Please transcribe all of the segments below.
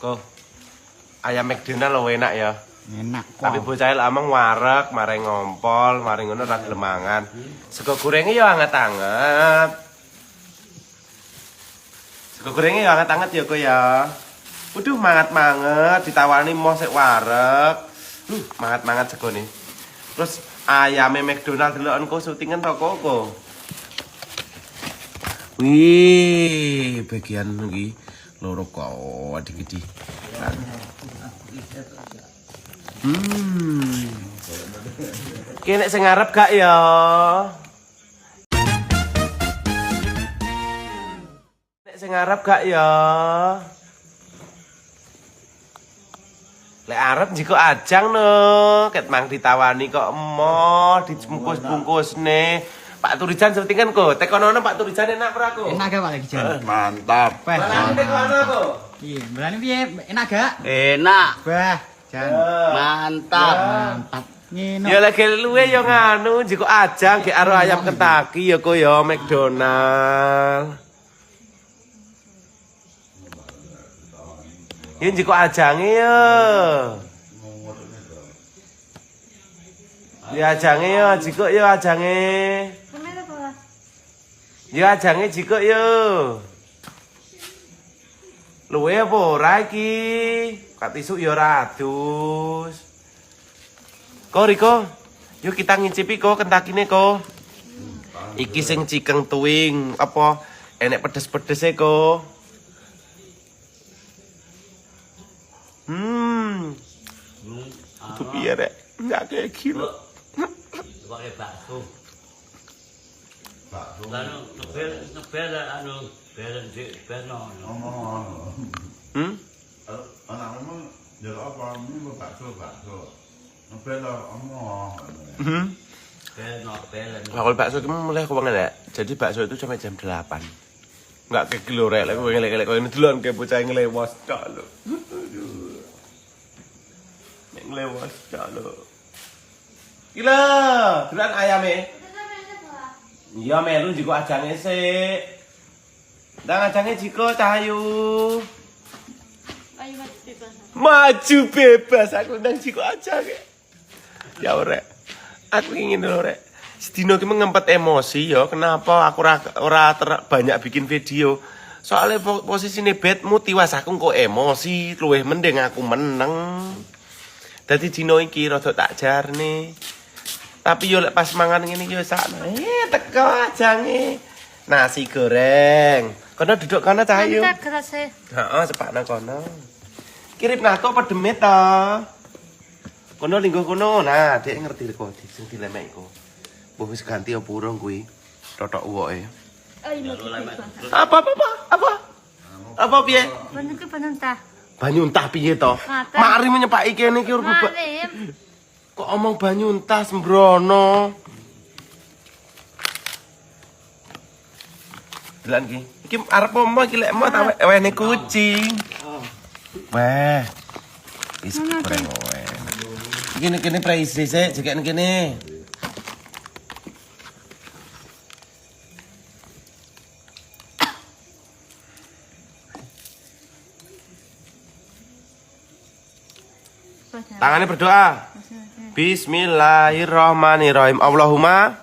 Kok ayam McDonald lo enak ya. Enak kok. Tapi bocah amang warek, mari ngompol, mari ngono ra gelem mangan. Sego gorenge ya anget-anget. Sego gorenge ya anget-anget ya kok ya. Waduh manget-manget ditawani moh sik warek. Manget-manget segone. Terus ayame McDonald deloken kok syutingan to kok. Wih, bagian iki loro kok adik-adik. Kene sing ngarep gak ya? Nek sing ngarep gak ya? Lek arep njiko ajang no, ket mang ditawani kok emoh dibungkus-bungkusne. Pak Turijan syutingan kok. Tekono Pak Turijan enak ora kok? Enak gak Pak lagi jan? Mantap. Balane tekono kok. Iya, berani piye? Enak gak? Enak. Bah, jan. Mantap. Mantap. Ngene. Ya lagi luwe ya nganu njiko ajang ge karo ayam Kentucky ya kok ya McDonald. Ya njiko ajange ya. Ya ajange ya jiko ya ajange. Ya ajange jiko ya. Luwe apa ora iki? Kat isuk ya ora adus. Ko Riko, yuk kita ngicipi ko kentakine ko. Iki sing cikeng tuwing apa enek pedes-pedese ko. Itu piye rek? Enggak kayak gini. Pakai bakso. Lalu ngebel anu bel. Anakmu jadi apa? Ini bakso. Ngebel omong. Bel. Kalau bakso itu mulai kewangan ya. Jadi bakso itu sampai jam 8. Enggak kayak kilo rek, lek ngelek-ngelek ini duluan kayak bocah ngelewas tok lho. Nek ngelewas tok lho. Gila, duluan ayame. Iya melu jiko ajange sik. Ndang ajange jiko Cahayu. Maju bebas aku ndang jiko ajange. Ya ora. Aku ingin lho rek. Sedino ki ngempet emosi ya. Kenapa aku ora banyak bikin video? Soalnya posisine bedmu tiwas aku kok emosi, luwih mending aku meneng. Dadi dino iki rada tak jarne. Tapi yo lek pas mangan ngene iki yo sakno. Teko ajange. Nasi goreng. Kono duduk kono Cahayu. Heeh, sepakno kono. Kirip nato apa demit to? Kono linggo kono. Nah, Dek ngerti kok sing dilemek iku. Mbah wis ganti apa urung kuwi? Totok uwoke. Apa piye? Banyu entah piye to? Mari menyepaki kene iki urip. Kok omong banyu entah sembrono. Delan ki. Iki arep omong iki lek mau tak wene kucing. Weh. Wis goreng wae. Kene praise sik jekene kene. Tangannya berdoa. Bismillahirrahmanirrahim. Allahumma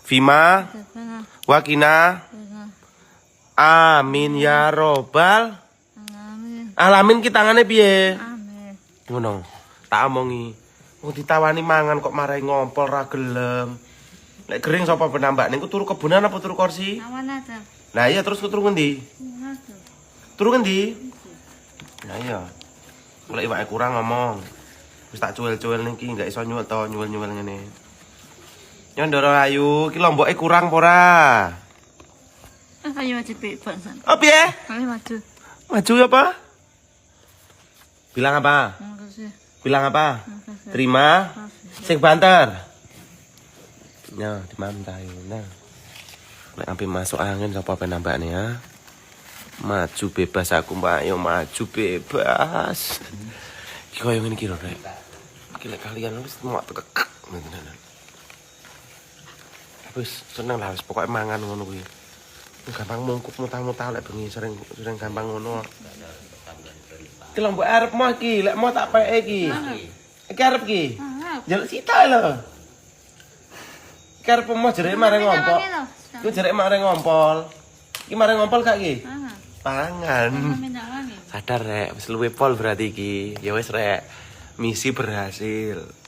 fima wakina amin ya robbal alamin. Ki tangannya piye? Ngono. Tak omongi. Wong ditawani mangan kok marai ngompol ra gelem. Lek gering sapa penambak ning ku turu kebunan apa turu kursi? Nah iya terus ku turu ngendi? Turu ngendi? Nah iya. Kalau iwake kurang ngomong. Wis tak cuel-cuel niki enggak iso nyuwel to, nyuwel-nyuwel ngene. Yo Ndoro Ayu, iki lomboke kurang apa ora? Ayo maju bebas. Oh piye? Ayo maju. Maju apa? Bilang apa? Makasih. Bilang apa? Terima. Sing banter. Ya, dimantai. Nah. Lek ampe masuk angin sapa penambakne ya? Maju bebas aku, Mbak. Ayo maju bebas. Iki koyo ngene iki lho, Rek. Iki lek kalian wis mau tekek ngene. Wis seneng lah wis pokoke mangan ngono kuwi. Gampang mungkup mutah-mutah lek bengi sering gampang ngono. Kelompok arep mau iki, lek mau tak peke iki. Iki arep iki. Ah, Jaluk sita lho. Iki arep mau jerek mare ngompol. Ku jerek mare ngompol. Iki mare ngompol gak iki? Pangan. minta lagi. Sadar rek, wis luwe pol berarti iki. Ya wis rek. Misi berhasil.